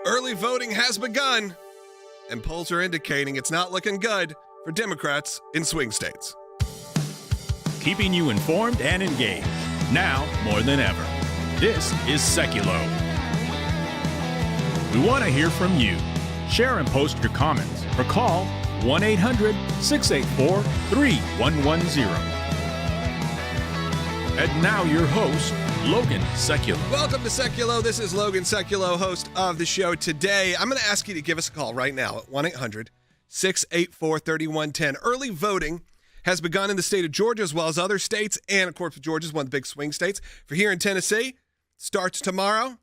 Early voting has begun, and polls are indicating it's not looking good for Democrats in swing states. Keeping you informed and engaged, now more than ever. This is Seculo. We want to hear from you. Share and post your comments or call 1-800-684-3110. And now your host, Logan Seculo. Welcome to Seculo. This is Logan Seculo, host of the show. Today, I'm going to ask you to give us a call right now at 1-800-684-3110. Early voting has begun in the state of Georgia as well as other states, and of course, Georgia is one of the big swing states. For here in Tennessee, starts tomorrow.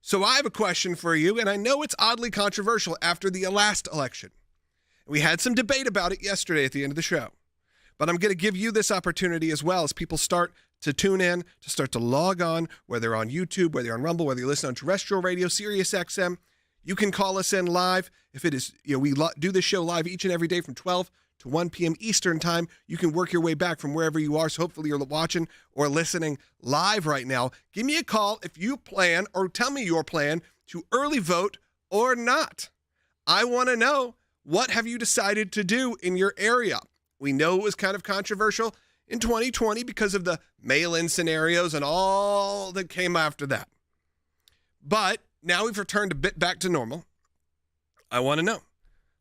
So I have a question for you, and I know it's oddly controversial after the last election. We had some debate about it yesterday at the end of the show, but I'm going to give you this opportunity as well as people start to tune in, to start to log on, whether on YouTube, whether you're on Rumble, whether you listen on terrestrial radio, Sirius XM. You can call us in live. If it is, we do this show live each and every day from 12 to 1 p.m. Eastern time. You can work your way back from wherever you are. So hopefully you're watching or listening live right now. Give me a call if you plan, or tell me your plan to early vote or not. I want to know, what have you decided to do in your area? We know it was kind of controversial in 2020 because of the mail-in scenarios and all that came after that. But now we've returned a bit back to normal. I want to know,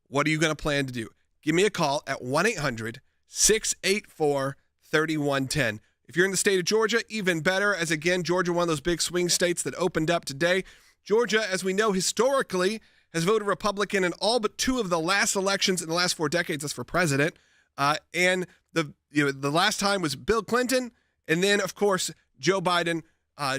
what are you going to plan to do? Give me a call at 1-800-684-3110. If you're in the state of Georgia, even better, as again, Georgia, one of those big swing states that opened up today. Georgia, as we know, historically has voted Republican in all but two of the last elections in the last 4 decades. That's for president. And the last time was Bill Clinton, and then, of course, Joe Biden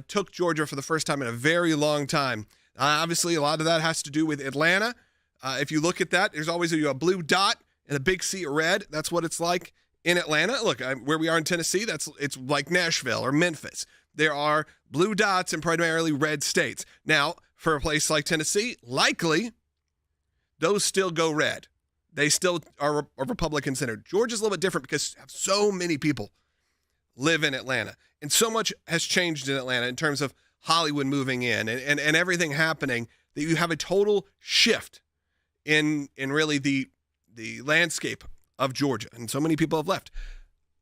took Georgia for the first time in a very long time. Obviously, a lot of that has to do with Atlanta. If you look at that, there's always a blue dot and a big sea of red. That's what it's like in Atlanta. Look, where we are in Tennessee, it's like Nashville or Memphis. There are blue dots in primarily red states. Now, for a place like Tennessee, likely those still go red. They still are Republican-centered. Georgia's a little bit different because so many people live in Atlanta. And so much has changed in Atlanta in terms of Hollywood moving in and everything happening, that you have a total shift in really the landscape of Georgia. And so many people have left.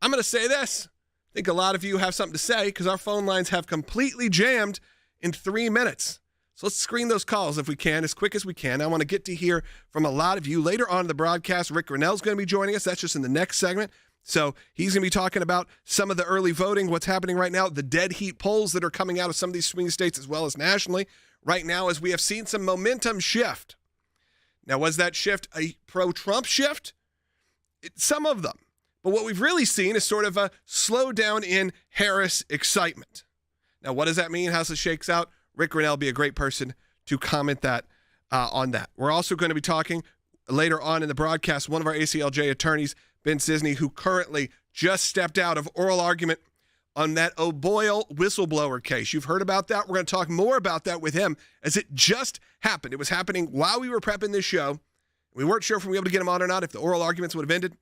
I'm going to say this. I think a lot of you have something to say because our phone lines have completely jammed in 3 minutes. So let's screen those calls if we can, as quick as we can. I want to get to hear from a lot of you. Later on in the broadcast, Rick Grinnell's going to be joining us. That's just in the next segment. So he's going to be talking about some of the early voting, what's happening right now, the dead heat polls that are coming out of some of these swing states as well as nationally right now, as we have seen some momentum shift. Now, was that shift a pro-Trump shift? Some of them. But what we've really seen is sort of a slowdown in Harris excitement. Now, what does that mean? How this shakes out? Rick Grinnell will be a great person to comment on that. We're also going to be talking later on in the broadcast, one of our ACLJ attorneys, Ben Cisney, who currently just stepped out of oral argument on that O'Boyle whistleblower case. You've heard about that. We're going to talk more about that with him, as it just happened. It was happening while we were prepping this show. We weren't sure if we were able to get him on or not, if the oral arguments would have ended.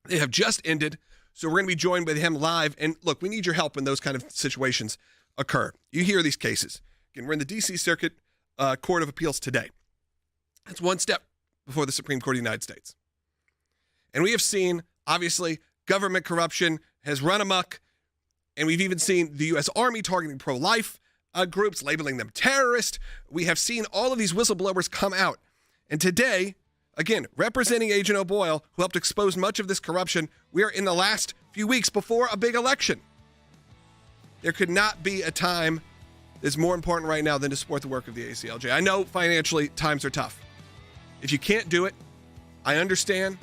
They have just ended, so we're going to be joined with him live. And look, we need your help when those kind of situations occur. You hear these cases. Again, we're in the D.C. Circuit Court of Appeals today. That's one step before the Supreme Court of the United States. And we have seen, obviously, government corruption has run amok, and we've even seen the U.S. Army targeting pro-life groups, labeling them terrorists. We have seen all of these whistleblowers come out. And today, again, representing Agent O'Boyle, who helped expose much of this corruption, we are in the last few weeks before a big election. There could not be a time that's more important right now than to support the work of the ACLJ. I know financially times are tough. If you can't do it, I understand.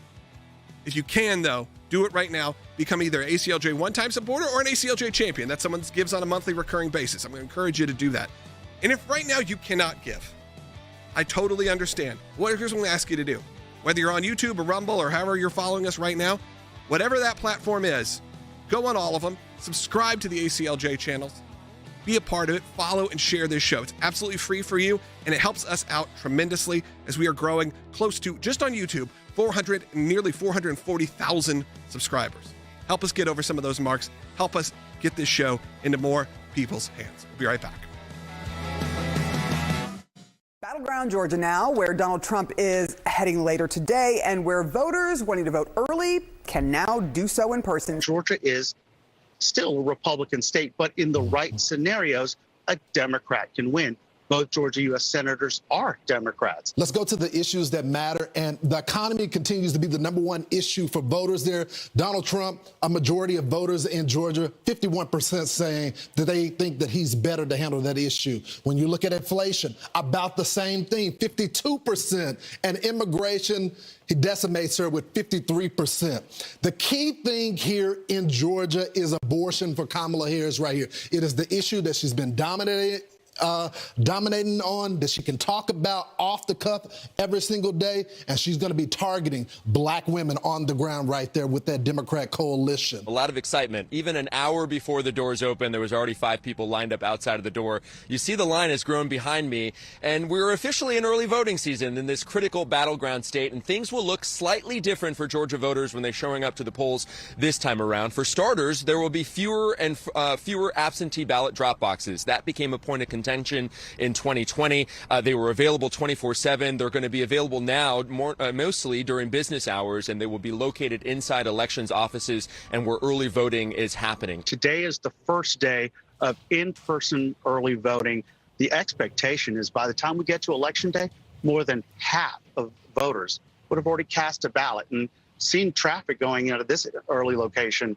If you can, though, do it right now. Become either an ACLJ one-time supporter or an ACLJ champion. That someone gives on a monthly recurring basis. I'm going to encourage you to do that. And if right now you cannot give, I totally understand. Here's what I'm going to ask you to do. Whether you're on YouTube or Rumble or however you're following us right now, whatever that platform is, go on all of them, subscribe to the ACLJ channels, be a part of it, follow and share this show. It's absolutely free for you, and it helps us out tremendously as we are growing close to, just on YouTube, nearly 440,000 subscribers. Help us get over some of those marks. Help us get this show into more people's hands. We'll be right back. Battleground, Georgia now, where Donald Trump is heading later today and where voters wanting to vote early can now do so in person. Georgia is still a Republican state, but in the right scenarios, a Democrat can win. Both Georgia U.S. senators are Democrats. Let's go to the issues that matter. And the economy continues to be the number one issue for voters there. Donald Trump, a majority of voters in Georgia, 51% saying that they think that he's better to handle that issue. When you look at inflation, about the same thing, 52%. And immigration, he decimates her with 53%. The key thing here in Georgia is abortion for Kamala Harris right here. It is the issue that she's been dominating on, that she can talk about off the cuff every single day, and she's going to be targeting black women on the ground right there with that Democrat coalition. A lot of excitement. Even an hour before the doors open, there was already 5 people lined up outside of the door. You see the line has grown behind me, and we're officially in early voting season in this critical battleground state, and things will look slightly different for Georgia voters when they're showing up to the polls this time around. For starters, there will be fewer and fewer absentee ballot drop boxes. That became a point of contention in 2020. They were available 24/7. They're going to be available now mostly during business hours, and they will be located inside elections offices and where early voting is happening. Today is the first day of in-person early voting. The expectation is by the time we get to Election Day, more than half of voters would have already cast a ballot and seen traffic going out of this early location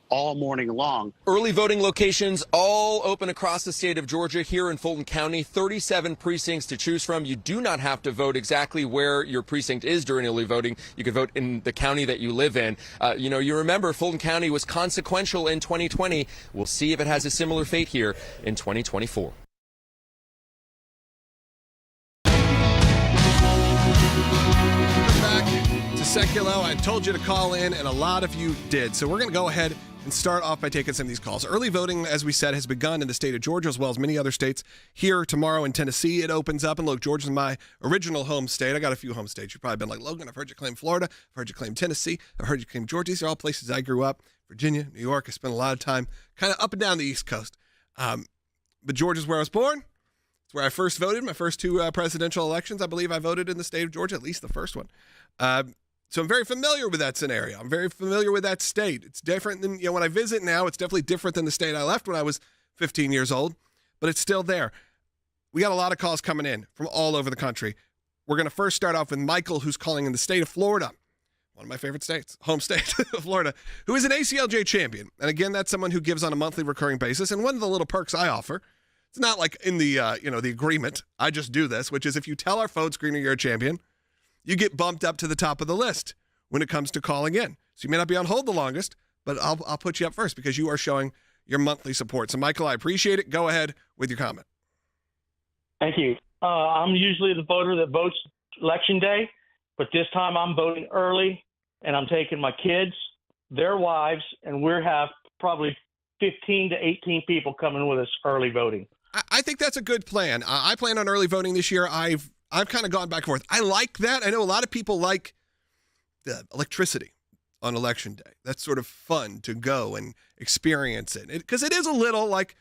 all morning long. Early voting locations all open across the state of Georgia. Here in Fulton County, 37 precincts to choose from. You do not have to vote exactly where your precinct is during early voting. You can vote in the county that you live in. You remember Fulton County was consequential in 2020. We'll see if it has a similar fate here in 2024. Back to Seculo. I told you to call in, and a lot of you did. So we're going to go ahead and start off by taking some of these calls. Early voting, as we said, has begun in the state of Georgia as well as many other states. Here tomorrow in Tennessee, it opens up. And look, Georgia's my original home state. I got a few home states. You've probably been like, Logan, I've heard you claim Florida. I've heard you claim Tennessee. I've heard you claim Georgia. These are all places I grew up. Virginia, New York. I spent a lot of time kind of up and down the East Coast. But Georgia's where I was born. It's where I first voted. My first 2 presidential elections, I believe I voted in the state of Georgia, at least the first one. So I'm very familiar with that scenario. I'm very familiar with that state. It's different than, when I visit now, it's definitely different than the state I left when I was 15 years old, but it's still there. We got a lot of calls coming in from all over the country. We're going to first start off with Michael, who's calling in the state of Florida, one of my favorite states, home state of Florida, who is an ACLJ champion. And again, that's someone who gives on a monthly recurring basis. And one of the little perks I offer, it's not like in the, the agreement, I just do this, which is if you tell our phone screener you're a champion, you get bumped up to the top of the list when it comes to calling in. So you may not be on hold the longest, but I'll put you up first because you are showing your monthly support. So, Michael, I appreciate it. Go ahead with your comment. Thank you. I'm usually the voter that votes Election Day, but this time I'm voting early, and I'm taking my kids, their wives, and we have probably 15 to 18 people coming with us early voting. I think that's a good plan. I plan on early voting this year. I've kind of gone back and forth. I like that. I know a lot of people like the electricity on Election Day. That's sort of fun to go and experience it. Because it is a little like,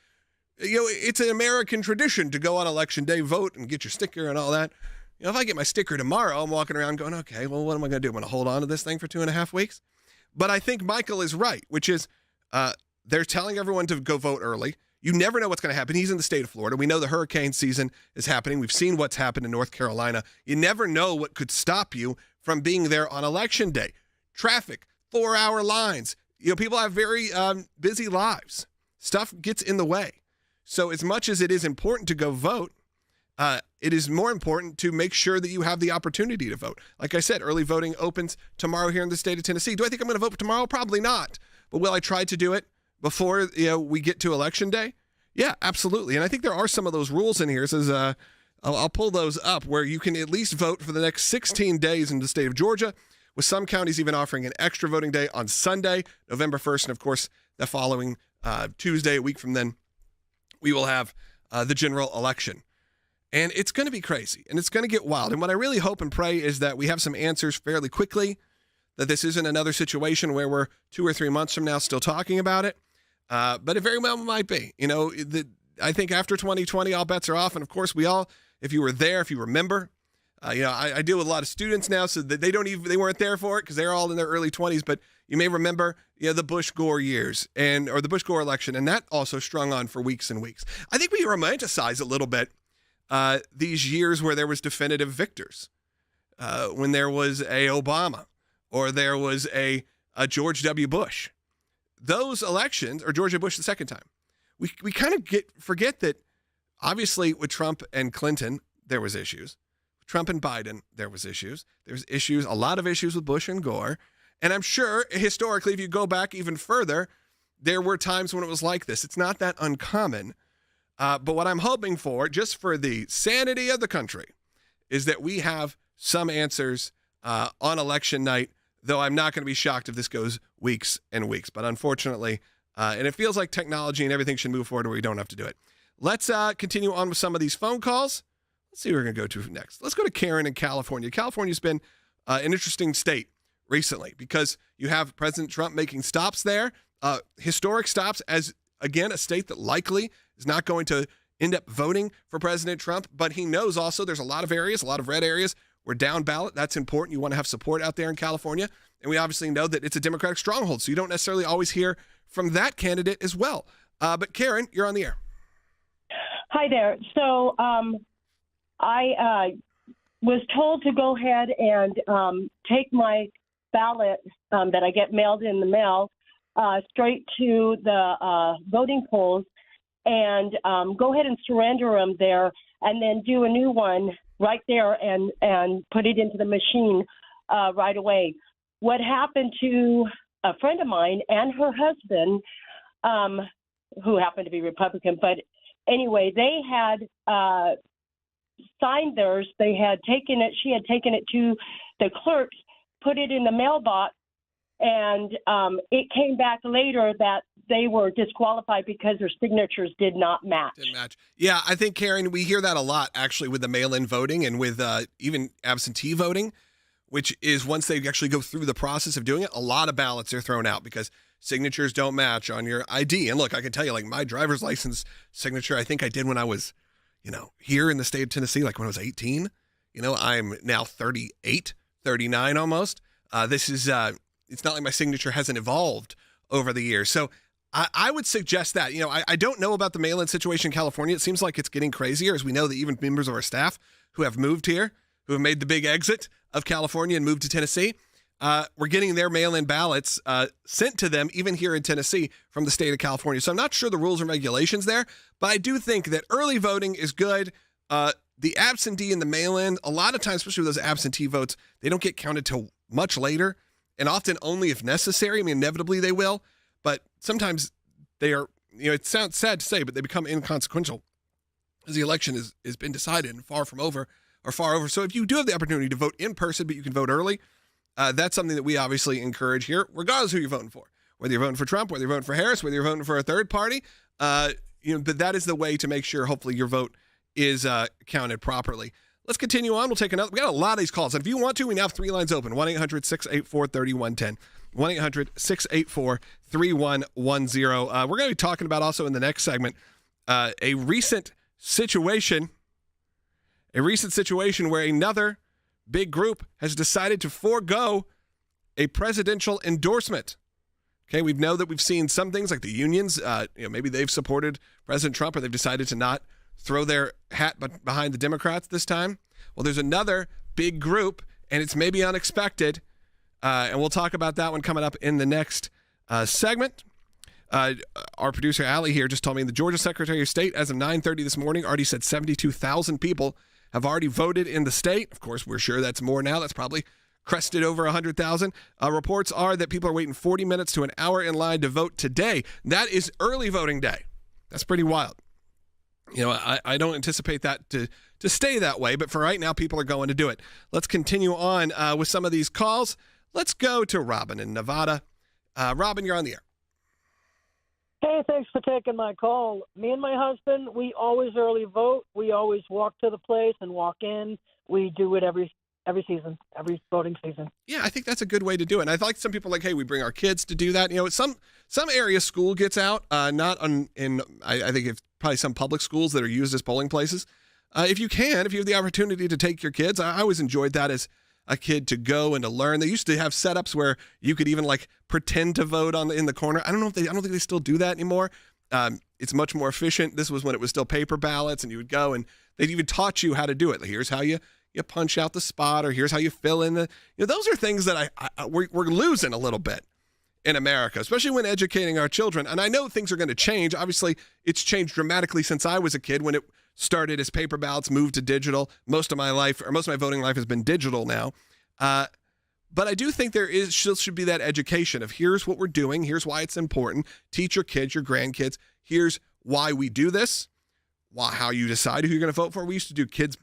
it's an American tradition to go on Election Day, vote, and get your sticker and all that. If I get my sticker tomorrow, I'm walking around going, okay, well, what am I going to do? I'm going to hold on to this thing for 2.5 weeks? But I think Michael is right, which is they're telling everyone to go vote early. You never know what's going to happen. He's in the state of Florida. We know the hurricane season is happening. We've seen what's happened in North Carolina. You never know what could stop you from being there on Election Day. Traffic, 4-hour lines. People have very busy lives. Stuff gets in the way. So as much as it is important to go vote, it is more important to make sure that you have the opportunity to vote. Like I said, early voting opens tomorrow here in the state of Tennessee. Do I think I'm going to vote tomorrow? Probably not. But will I try to do it before we get to Election Day? Yeah, absolutely. And I think there are some of those rules in here. It says, I'll pull those up, where you can at least vote for the next 16 days in the state of Georgia, with some counties even offering an extra voting day on Sunday, November 1st. And, of course, the following Tuesday, a week from then, we will have the general election. And it's going to be crazy, and it's going to get wild. And what I really hope and pray is that we have some answers fairly quickly, that this isn't another situation where we're 2 or 3 months from now still talking about it. But it very well might be. I think after 2020, all bets are off. And, of course, if you were there, if you remember. I deal with a lot of students now, so that they weren't there for it because they're all in their early 20s. But you may remember, the Bush-Gore years or the Bush-Gore election, and that also strung on for weeks and weeks. I think we romanticize a little bit these years where there was definitive victors, when there was a Obama or there was a George W. Bush. Those elections, or George W. Bush the second time, we kind of forget that obviously with Trump and Clinton there was issues. Trump and Biden, there was issues. There's issues, a lot of issues with Bush and Gore. And I'm sure historically, if you go back even further, there were times when it was like this. It's not that uncommon. But what I'm hoping for, just for the sanity of the country, is that we have some answers on election night, though I'm not going to be shocked if this goes weeks and weeks. But unfortunately, and it feels like technology and everything should move forward where we don't have to do it. Let's continue on with some of these phone calls. Let's see who we're going to go to next. Let's go to Karen in California. California's been an interesting state recently because you have President Trump making stops there, historic stops, as, again, a state that likely is not going to end up voting for President Trump. But he knows also there's a lot of areas, a lot of red areas, where down ballot. That's important. You want to have support out there in California. And we obviously know that it's a Democratic stronghold, so you don't necessarily always hear from that candidate as well. But Karen, you're on the air. Hi there. So I was told to go ahead and take my ballot that I get mailed in the mail straight to the voting polls and go ahead and surrender them there and then do a new one right there and put it into the machine right away. What happened to a friend of mine and her husband, who happened to be Republican, but anyway, they had signed theirs. They had taken it. She had taken it to the clerks, put it in the mailbox, and it came back later that they were disqualified because their signatures did not match. Didn't match. Yeah, I think, Karen, we hear that a lot, actually, with the mail-in voting and with even absentee voting, which is once they actually go through the process of doing it, a lot of ballots are thrown out because signatures don't match on your ID. And look, I can tell you, like, my driver's license signature, I think I did when I was, here in the state of Tennessee, like when I was 18. I'm now 38, 39 almost. This is, it's not like my signature hasn't evolved over the years. So I would suggest that. I don't know about the mail-in situation in California. It seems like it's getting crazier, as we know that even members of our staff who have moved here, who have made the big exit of California and moved to Tennessee, we're getting their mail-in ballots sent to them, even here in Tennessee, from the state of California. So I'm not sure the rules and regulations there, but I do think that early voting is good. The absentee and the mail-in, a lot of times, especially with those absentee votes, they don't get counted till much later, and often only if necessary. I mean, inevitably they will, but sometimes they are, it sounds sad to say, but they become inconsequential as the election has been decided and far over. So if you do have the opportunity to vote in person, but you can vote early, that's something that we obviously encourage here, regardless of who you're voting for. Whether you're voting for Trump, whether you're voting for Harris, whether you're voting for a third party, but that is the way to make sure, hopefully, your vote is counted properly. Let's continue on. We'll take another. We got a lot of these calls. And if you want to, we now have 3 lines open. 1-800-684-3110. 1-800-684-3110. We're going to be talking about also in the next segment a recent situation where another big group has decided to forego a presidential endorsement. Okay, we've seen some things like the unions, maybe they've supported President Trump or they've decided to not throw their hat behind the Democrats this time. Well, there's another big group, and it's maybe unexpected, and we'll talk about that one coming up in the next segment. Our producer, Allie, here just told me the Georgia Secretary of State, as of 9:30 this morning, already said 72,000 people have already voted in the state. Of course, we're sure that's more now. That's probably crested over 100,000. Reports are that people are waiting 40 minutes to an hour in line to vote today. That is early voting day. That's pretty wild. I don't anticipate that to stay that way, but for right now, people are going to do it. Let's continue on with some of these calls. Let's go to Robin in Nevada. Robin, you're on the air. Hey, thanks for taking my call. Me and my husband, we always early vote. We always walk to the place and walk in. We do it every season, every voting season. Yeah, I think that's a good way to do it. And I like some people we bring our kids to do that. Some area school gets out, not in I think it's probably some public schools that are used as polling places. if you can, if you have the opportunity to take your kids. I always enjoyed that as a kid, to go and to learn. They used to have setups where you could even like pretend to vote in the corner. I don't think they still do that anymore. It's much more efficient. This was when it was still paper ballots, and you would go and they even taught you how to do it. Like, here's how you punch out the spot, or here's how you fill in the. Those are things that we're losing a little bit in America, especially when educating our children. And I know things are going to change. Obviously, it's changed dramatically since I was a kid, when it started as paper ballots, moved to digital. Most of my voting life has been digital now. But I do think there should be that education of, here's what we're doing, here's why it's important. Teach your kids, your grandkids, here's why we do this, how you decide who you're going to vote for. We used to do kids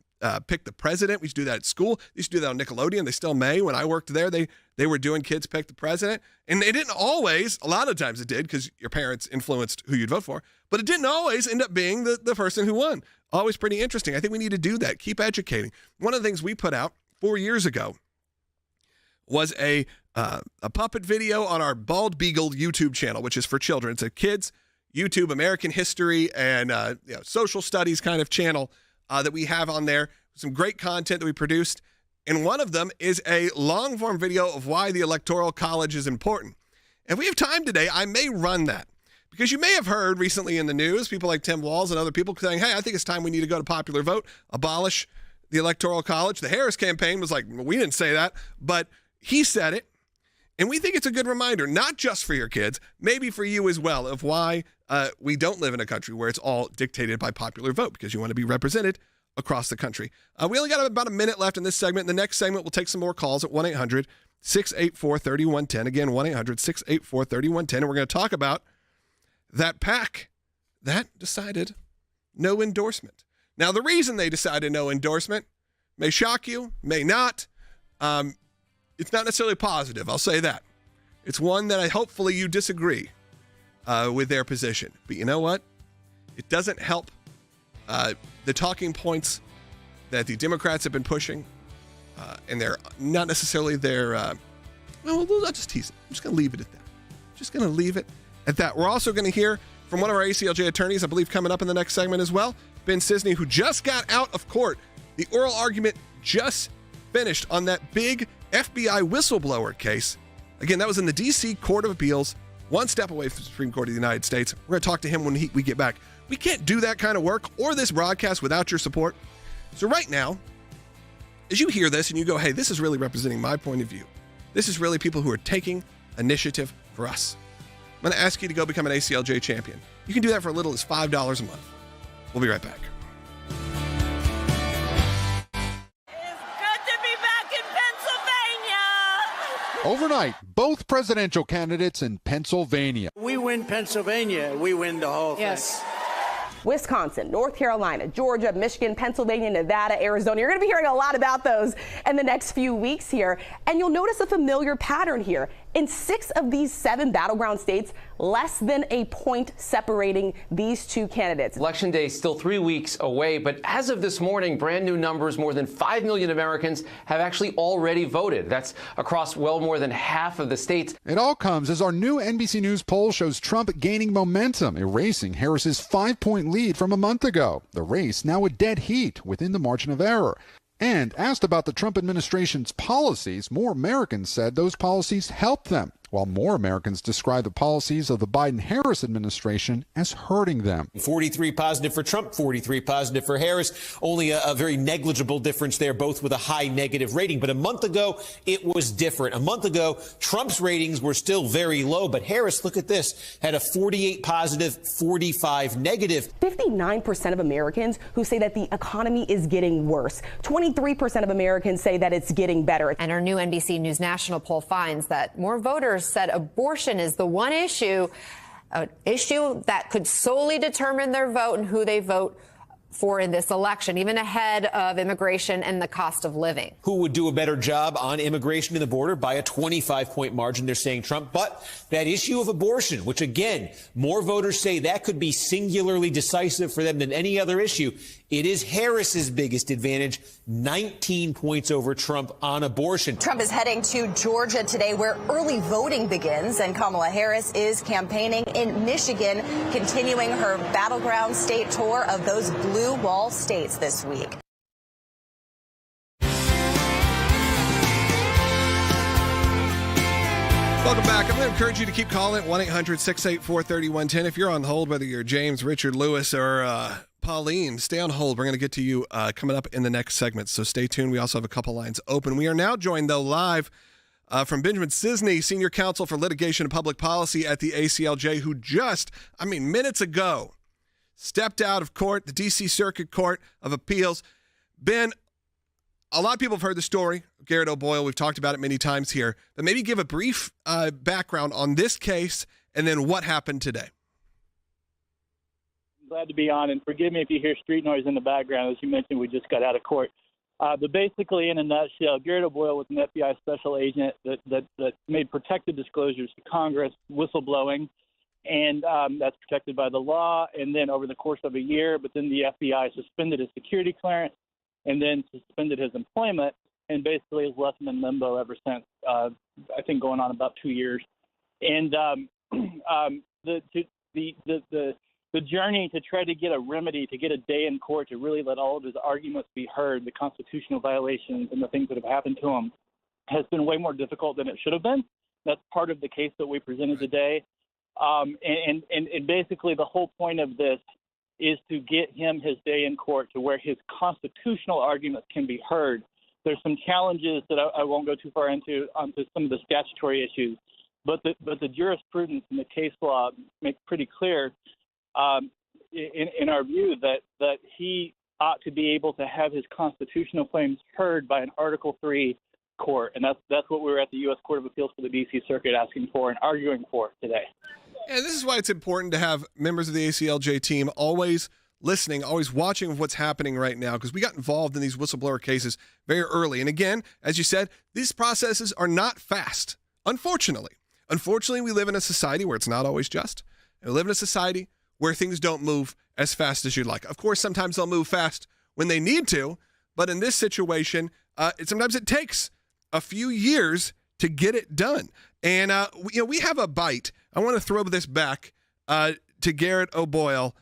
pick the president. We used to do that at school. They used to do that on Nickelodeon. They still may. When I worked there, they were doing kids pick the president. And they didn't always, a lot of times it did, because your parents influenced who you'd vote for, but it didn't always end up being the person who won. Always pretty interesting. I think we need to do that. Keep educating. One of the things we put out 4 years ago was a puppet video on our Bald Beagle YouTube channel, which is for children. It's a kids YouTube American history and social studies kind of channel that we have on there. Some great content that we produced. And one of them is a long form video of why the Electoral College is important. If we have time today, I may run that, because you may have heard recently in the news, people like Tim Walz and other people saying, hey, I think it's time we need to go to popular vote, abolish the Electoral College. The Harris campaign was like, we didn't say that, but he said it. And we think it's a good reminder, not just for your kids, maybe for you as well, of why we don't live in a country where it's all dictated by popular vote, because you want to be represented across the country. We only got about a minute left in this segment. In the next segment, we'll take some more calls at 1-800-684-3110. Again, 1-800-684-3110. And we're going to talk about that PAC that decided no endorsement. Now, the reason they decided no endorsement may shock you, may not. It's not necessarily positive, I'll say that. It's one that hopefully you disagree with their position. But you know what? It doesn't help the talking points that the Democrats have been pushing, and they're not necessarily I'll just tease it. I'm just going to leave it at that. We're also going to hear from one of our ACLJ attorneys, I believe coming up in the next segment as well, Ben Cisney, who just got out of court. The oral argument just finished on that big FBI whistleblower case. Again, that was in the D.C. Court of Appeals, one step away from the Supreme Court of the United States. We're going to talk to him when we get back. We can't do that kind of work or this broadcast without your support. So right now, as you hear this and you go, hey, this is really representing my point of view. This is really people who are taking initiative for us. I'm going to ask you to go become an ACLJ champion. You can do that for as little as $5 a month. We'll be right back. Overnight, both presidential candidates in Pennsylvania. We win Pennsylvania, we win the whole thing. Yes. Wisconsin, North Carolina, Georgia, Michigan, Pennsylvania, Nevada, Arizona. You're going to be hearing a lot about those in the next few weeks here. And you'll notice a familiar pattern here. In 6 of these 7 battleground states, less than a point separating these two candidates. Election Day is still 3 weeks away, but as of this morning, brand new numbers, more than 5 million Americans have actually already voted. That's across well more than half of the states. It all comes as our new NBC News poll shows Trump gaining momentum, erasing Harris's 5-point lead from a month ago. The race now a dead heat within the margin of error. And asked about the Trump administration's policies, more Americans said those policies helped them, while more Americans describe the policies of the Biden-Harris administration as hurting them. 43 positive for Trump, 43 positive for Harris. Only a very negligible difference there, both with a high negative rating. But a month ago, it was different. A month ago, Trump's ratings were still very low, but Harris, look at this, had a 48 positive, 45 negative. 59% of Americans who say that the economy is getting worse. 23% of Americans say that it's getting better. And our new NBC News national poll finds that more voters said abortion is the one issue, an issue that could solely determine their vote and who they vote for in this election, even ahead of immigration and the cost of living. Who would do a better job on immigration and the border? By a 25-point margin, they're saying Trump. But that issue of abortion, which again, more voters say that could be singularly decisive for them than any other issue. It is Harris's biggest advantage, 19 points over Trump on abortion. Trump is heading to Georgia today, where early voting begins, and Kamala Harris is campaigning in Michigan, continuing her battleground state tour of those blue blue wall states this week. Welcome back. I'm going to encourage you to keep calling at 1-800-684-3110. If you're on hold, whether you're James, Richard, Lewis, or Pauline, stay on hold. We're going to get to you coming up in the next segment, so stay tuned. We also have a couple lines open. We are now joined, though, live from Benjamin Cisney, Senior Counsel for Litigation and Public Policy at the ACLJ, who just, minutes ago, stepped out of court, the D.C. Circuit Court of Appeals. Ben, a lot of people have heard the story of Garrett O'Boyle. We've talked about it many times here, but maybe give a brief background on this case and then what happened today. Glad to be on, and forgive me if you hear street noise in the background. As you mentioned, we just got out of court. But basically, in a nutshell, Garrett O'Boyle was an FBI special agent that made protected disclosures to Congress, whistleblowing, and that's protected by the law. And then over the course of a year, but then the FBI suspended his security clearance and then suspended his employment, and basically has left him in limbo ever since, I think going on about 2 years. And the journey to try to get a remedy, to get a day in court, to really let all of his arguments be heard, the constitutional violations and the things that have happened to him, has been way more difficult than it should have been. That's part of the case that we presented today. And basically the whole point of this is to get him his day in court to where his constitutional arguments can be heard. There's some challenges that I won't go too far onto some of the statutory issues, but the jurisprudence and the case law make pretty clear in our view that he ought to be able to have his constitutional claims heard by an Article III court, and that's what we were at the U.S. Court of Appeals for the D.C. Circuit asking for and arguing for today. And this is why it's important to have members of the ACLJ team always listening, always watching what's happening right now, because we got involved in these whistleblower cases very early. And again, as you said, these processes are not fast, unfortunately. Unfortunately, we live in a society where it's not always just. And we live in a society where things don't move as fast as you'd like. Of course, sometimes they'll move fast when they need to, but in this situation, sometimes it takes a few years to get it done. And we have a bite. I want to throw this back to Garrett O'Boyle.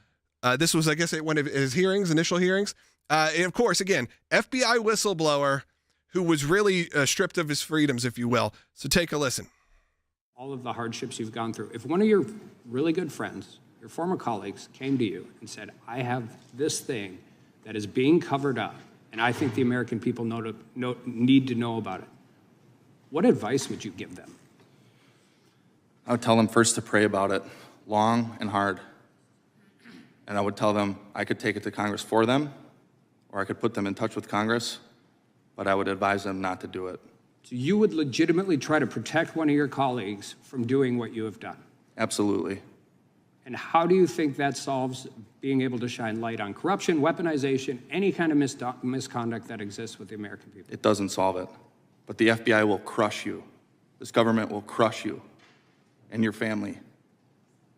This was, I guess, at one of his initial hearings. And of course, again, FBI whistleblower who was really stripped of his freedoms, if you will. So take a listen. All of the hardships you've gone through. If one of your really good friends, your former colleagues, came to you and said, I have this thing that is being covered up, and I think the American people need to know about it, what advice would you give them? I would tell them first to pray about it, long and hard. And I would tell them I could take it to Congress for them, or I could put them in touch with Congress, but I would advise them not to do it. So you would legitimately try to protect one of your colleagues from doing what you have done? Absolutely. And how do you think that solves being able to shine light on corruption, weaponization, any kind of misconduct that exists with the American people? It doesn't solve it. But the FBI will crush you. This government will crush you and your family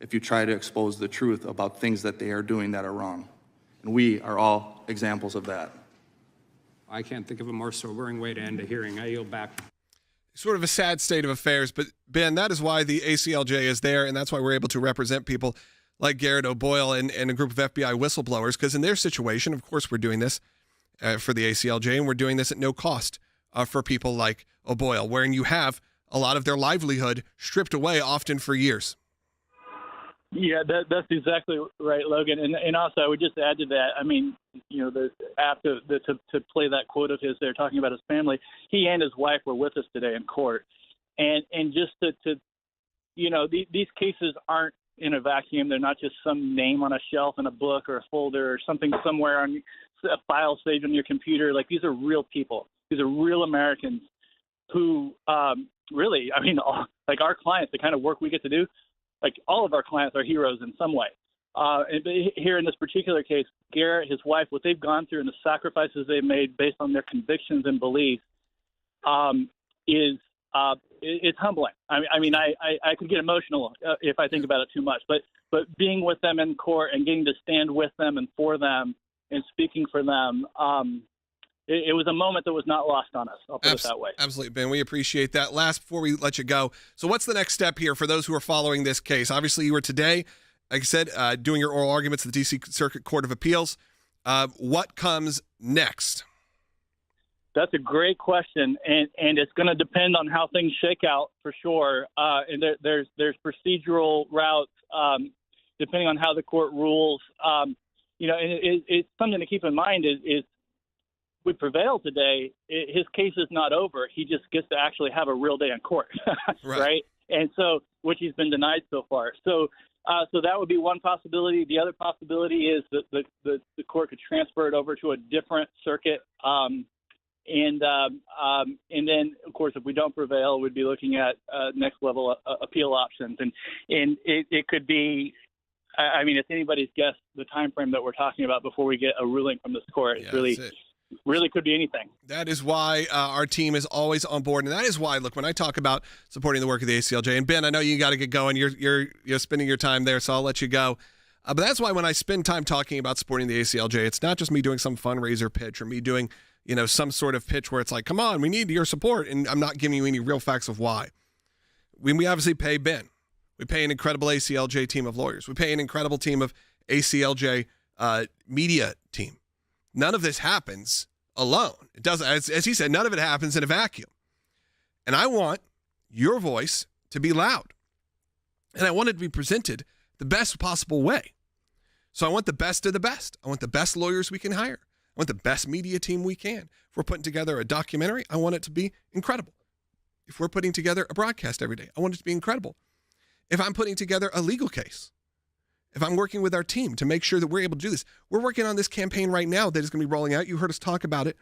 if you try to expose the truth about things that they are doing that are wrong. And we are all examples of that. I can't think of a more sobering way to end a hearing. I yield back. Sort of a sad state of affairs, but Ben, that is why the ACLJ is there, and that's why we're able to represent people like Garrett O'Boyle and a group of FBI whistleblowers, because in their situation, of course, we're doing this for the ACLJ, and we're doing this at no cost for people like O'Boyle, wherein you have a lot of their livelihood stripped away, often for years. Yeah, that's exactly right, Logan. And also, I would just add to that. I mean, to play that quote of his there, talking about his family, he and his wife were with us today in court, and just to these cases aren't in a vacuum. They're not just some name on a shelf in a book or a folder or something somewhere on a file saved on your computer. Like, these are real people. These are real Americans who really, like our clients, the kind of work we get to do. Like, all of our clients are heroes in some way. And here in this particular case, Garrett, his wife, what they've gone through and the sacrifices they've made based on their convictions and beliefs is it's humbling. I could get emotional if I think about it too much. But being with them in court and getting to stand with them and for them and speaking for them, it was a moment that was not lost on us. I'll put it that way. Absolutely, Ben. We appreciate that. Last, before we let you go, so what's the next step here for those who are following this case? Obviously, you were today, like I said, doing your oral arguments at the D.C. Circuit Court of Appeals. What comes next? That's a great question, and it's going to depend on how things shake out for sure. And there's procedural routes depending on how the court rules. And it's something to keep in mind is we prevail today. His case is not over. He just gets to actually have a real day in court, right? And so, which he's been denied so far. So that would be one possibility. The other possibility is that the court could transfer it over to a different circuit. And then, of course, if we don't prevail, we'd be looking at next level appeal options. And it could be, I mean, it's anybody's guess the time frame that we're talking about before we get a ruling from this court. It's really could be anything. That is why our team is always on board, and that is why, look, when I talk about supporting the work of the ACLJ, and Ben, I know you got to get going. You're spending your time there, so I'll let you go. But that's why when I spend time talking about supporting the ACLJ, it's not just me doing some fundraiser pitch or me doing, some sort of pitch where it's like, come on, we need your support, and I'm not giving you any real facts of why. We obviously pay Ben. We pay an incredible ACLJ team of lawyers. We pay an incredible team of ACLJ media team. None of this happens alone. It doesn't, as he said, none of it happens in a vacuum. And I want your voice to be loud. And I want it to be presented the best possible way. So I want the best of the best. I want the best lawyers we can hire. I want the best media team we can. If we're putting together a documentary, I want it to be incredible. If we're putting together a broadcast every day, I want it to be incredible. If I'm putting together a legal case, if I'm working with our team to make sure that we're able to do this, we're working on this campaign right now that is going to be rolling out. You heard us talk about it.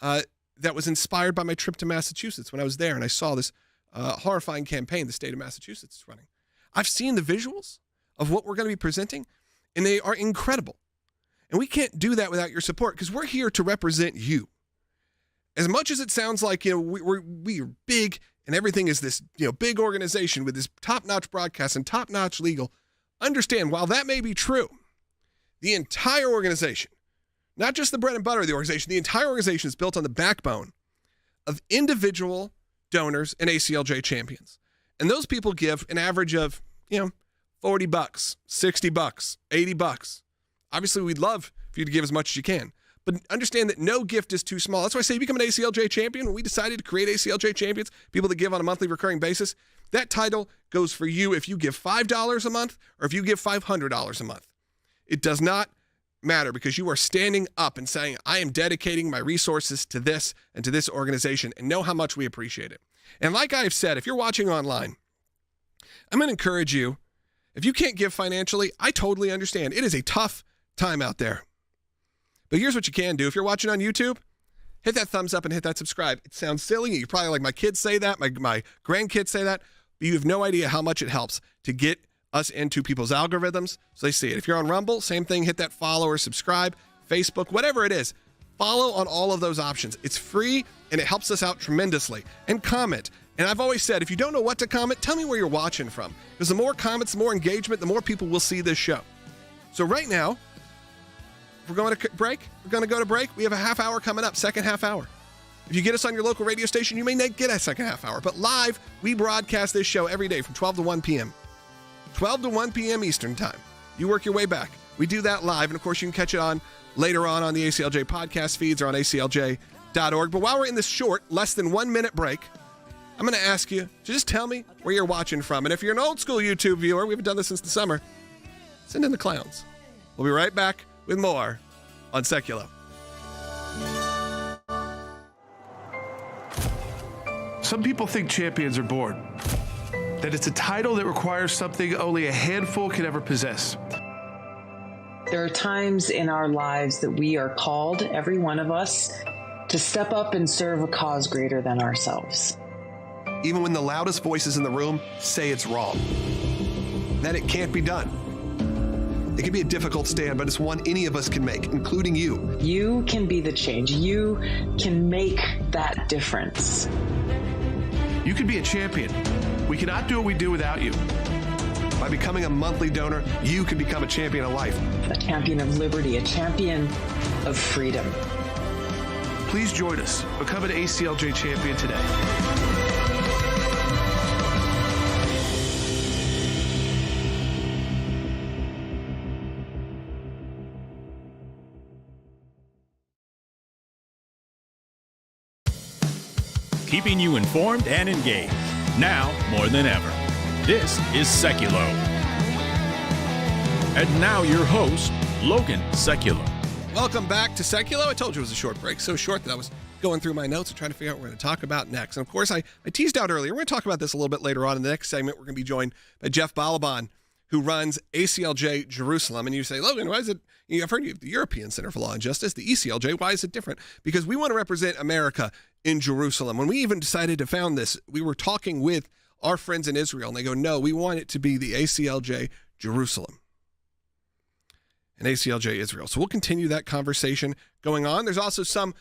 That was inspired by my trip to Massachusetts when I was there and I saw this horrifying campaign the state of Massachusetts is running. I've seen the visuals of what we're going to be presenting, and they are incredible. And we can't do that without your support because we're here to represent you. As much as it sounds like we're big and everything is this big organization with this top-notch broadcast and top-notch legal, understand, while that may be true, the entire organization, not just the bread and butter of the organization, the entire organization is built on the backbone of individual donors and ACLJ champions. And those people give an average of, $40, $60, $80. Obviously, we'd love for you to give as much as you can. But understand that no gift is too small. That's why I say you become an ACLJ champion. When we decided to create ACLJ champions, people that give on a monthly recurring basis, that title goes for you if you give $5 a month or if you give $500 a month. It does not matter because you are standing up and saying, I am dedicating my resources to this and to this organization, and know how much we appreciate it. And like I've said, if you're watching online, I'm going to encourage you, if you can't give financially, I totally understand. It is a tough time out there. But here's what you can do. If you're watching on YouTube, hit that thumbs up and hit that subscribe. It sounds silly. You're probably like, my kids say that, my grandkids say that, but you have no idea how much it helps to get us into people's algorithms so they see it. If you're on Rumble, same thing. Hit that follow or subscribe. Facebook, whatever it is, follow on all of those options. It's free and it helps us out tremendously. And comment. And I've always said, if you don't know what to comment, tell me where you're watching from. Because the more comments, the more engagement, the more people will see this show. So right now, we're going to break. We're going to go to break. We have a half hour coming up, second half hour. If you get us on your local radio station, you may not get a second half hour. But live, we broadcast this show every day from 12 to 1 p.m. 12 to 1 p.m. Eastern Time. You work your way back. We do that live. And, of course, you can catch it on later on the ACLJ podcast feeds or on aclj.org. But while we're in this short, less than 1 minute break, I'm going to ask you to just tell me where you're watching from. And if you're an old school YouTube viewer, we haven't done this since the summer, send in the clowns. We'll be right back with more on Secular. Some people think champions are bored, that it's a title that requires something only a handful can ever possess. There are times in our lives that we are called, every one of us, to step up and serve a cause greater than ourselves. Even when the loudest voices in the room say it's wrong, that it can't be done. It can be a difficult stand, but it's one any of us can make, including you. You can be the change. You can make that difference. You can be a champion. We cannot do what we do without you. By becoming a monthly donor, you can become a champion of life. A champion of liberty, a champion of freedom. Please join us. Become an ACLJ champion today. keeping you informed and engaged. Now more than ever. This is Seculo. And now your host, Logan Seculo. Welcome back to Seculo. I told you it was a short break, so short that I was going through my notes and trying to figure out what we're going to talk about next. And of course, I teased out earlier, we're going to talk about this a little bit later on in the next segment. We're going to be joined by Jeff Balaban, who runs ACLJ Jerusalem. And you say, Logan, why is it, I've heard you have the European Center for Law and Justice, the ECLJ, why is it different? Because we want to represent America in Jerusalem. When we even decided to found this, we were talking with our friends in Israel, and they go, no, we want it to be the ACLJ Jerusalem and ACLJ Israel. So we'll continue that conversation going on. There's also some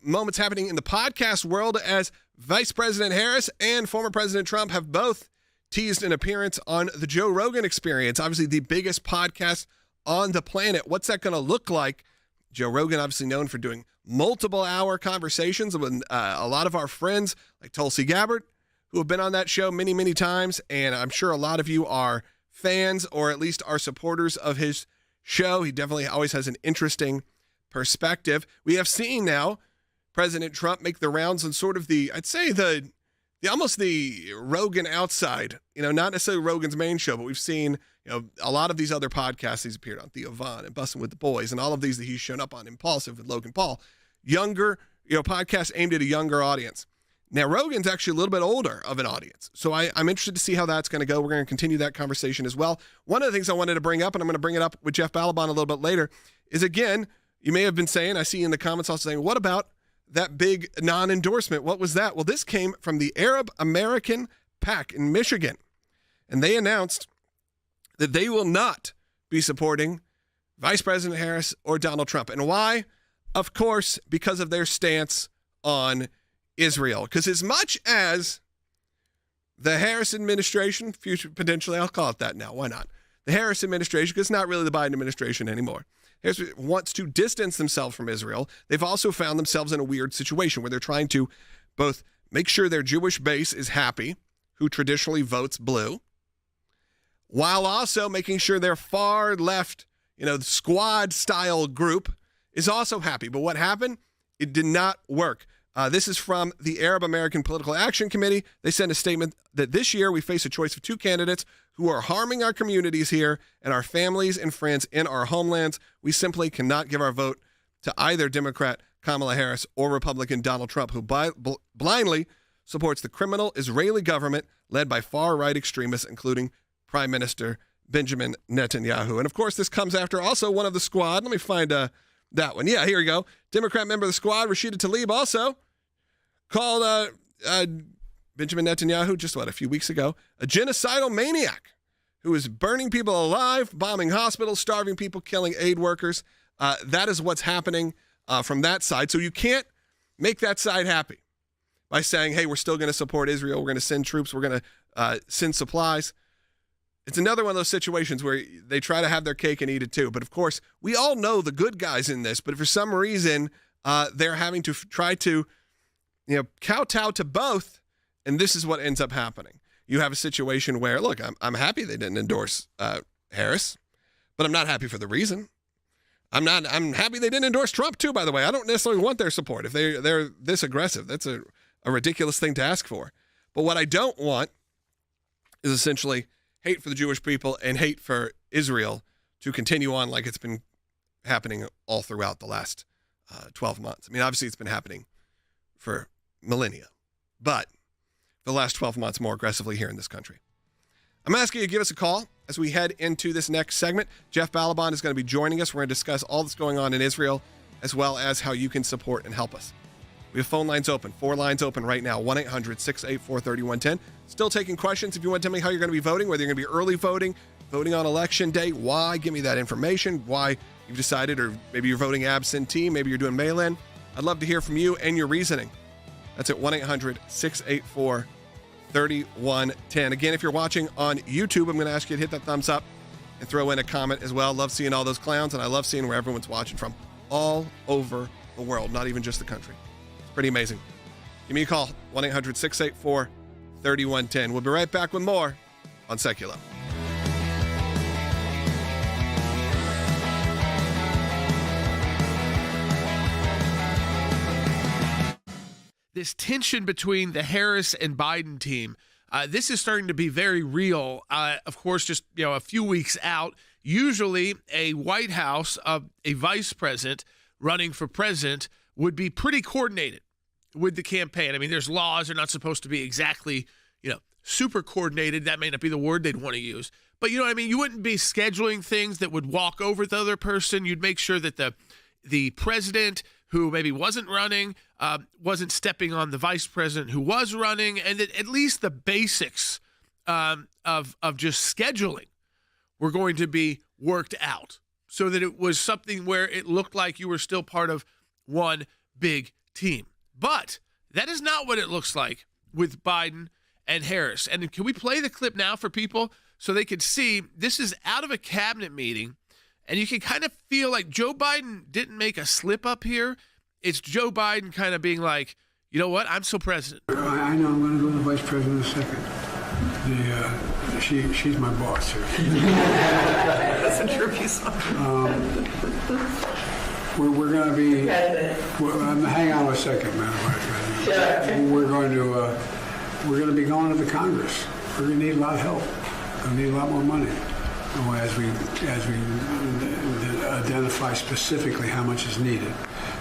moments happening in the podcast world as Vice President Harris and former President Trump have both teased an appearance on the Joe Rogan Experience, obviously the biggest podcast on the planet. What's that going to look like? Joe Rogan, obviously known for doing multiple hour conversations with a lot of our friends like Tulsi Gabbard, who have been on that show many, many times. And I'm sure a lot of you are fans or at least are supporters of his show. He definitely always has an interesting perspective. We have seen now President Trump make the rounds on sort of I'd say the almost the Rogan outside, not necessarily Rogan's main show, but we've seen, a lot of these other podcasts he's appeared on, Theo Von and Bussin' with the Boys, and all of these that he's shown up on, Impulsive with Logan Paul, younger, podcasts aimed at a younger audience. Now, Rogan's actually a little bit older of an audience, so I'm interested to see how that's going to go. We're going to continue that conversation as well. One of the things I wanted to bring up, and I'm going to bring it up with Jeff Balaban a little bit later, is again, you may have been saying, I see in the comments also saying, what about that big non-endorsement? What was that? Well, this came from the Arab American PAC in Michigan, and they announced that they will not be supporting Vice President Harris or Donald Trump. And why? Of course, because of their stance on Israel. Because as much as the Harris administration, future potentially, I'll call it that now, why not? The Harris administration, because it's not really the Biden administration anymore, wants to distance themselves from Israel. They've also found themselves in a weird situation where they're trying to both make sure their Jewish base is happy, who traditionally votes blue, while also making sure their far left, squad style group is also happy. But what happened? It did not work. This is from the Arab American Political Action Committee. They sent a statement that this year we face a choice of two candidates who are harming our communities here and our families and friends in our homelands. We simply cannot give our vote to either Democrat Kamala Harris or Republican Donald Trump, who blindly supports the criminal Israeli government led by far-right extremists, including Prime Minister Benjamin Netanyahu. And of course, this comes after also one of the squad. Let me find that one. Yeah, here we go. Democrat member of the squad, Rashida Tlaib, also called Benjamin Netanyahu just a few weeks ago, a genocidal maniac who is burning people alive, bombing hospitals, starving people, killing aid workers. That is what's happening from that side. So you can't make that side happy by saying, hey, we're still going to support Israel. We're going to send troops. We're going to send supplies. It's another one of those situations where they try to have their cake and eat it too. But of course, we all know the good guys in this, but for some reason, they're having to try to, kowtow to both. And this is what ends up happening. You have a situation where, look, I'm happy they didn't endorse Harris, but I'm not happy for the reason. I'm happy they didn't endorse Trump too, by the way. I don't necessarily want their support. If they're this aggressive, that's a ridiculous thing to ask for. But what I don't want is essentially hate for the Jewish people and hate for Israel to continue on like it's been happening all throughout the last 12 months. I mean, obviously it's been happening for millennia, but the last 12 months more aggressively here in this country. I'm asking you to give us a call as we head into this next segment. Jeff Balaban is going to be joining us. We're going to discuss all that's going on in Israel, as well as how you can support and help us. We have phone lines open, 4 lines open right now, 1-800-684-3110. Still taking questions. If you want to tell me how you're going to be voting, whether you're going to be early voting, voting on election day, why, give me that information, why you've decided, or maybe you're voting absentee, maybe you're doing mail-in. I'd love to hear from you and your reasoning. That's at 1-800-684-3110. Again, if you're watching on YouTube, I'm going to ask you to hit that thumbs up and throw in a comment as well. Love seeing all those clowns, and I love seeing where everyone's watching from all over the world, not even just the country. Pretty amazing. Give me a call, 1-800-684-3110. We'll be right back with more on Seculo. this tension between the Harris and Biden team. This is starting to be very real. Of course, just a few weeks out, usually a White House, a vice president running for president would be pretty coordinated with the campaign. I mean, there's laws. They're not supposed to be exactly, super coordinated. That may not be the word they'd want to use. But you know what I mean? You wouldn't be scheduling things that would walk over the other person. You'd make sure that the president who maybe wasn't running wasn't stepping on the vice president who was running, and that at least the basics of just scheduling were going to be worked out so that it was something where it looked like you were still part of one big team. But that is not what it looks like with Biden and Harris. And can we play the clip now for people so they can see this is out of a cabinet meeting, and you can kind of feel like Joe Biden didn't make a slip up here. It's Joe Biden kind of being like, you know what, I'm still president. I know I'm going to go to the vice president in a second. She's my boss here. That's a true piece. We're going to be. Hang on a second, man. Sure. We're going to be going to the Congress. We're going to need a lot of help. We're going to need a lot more money as we identify specifically how much is needed.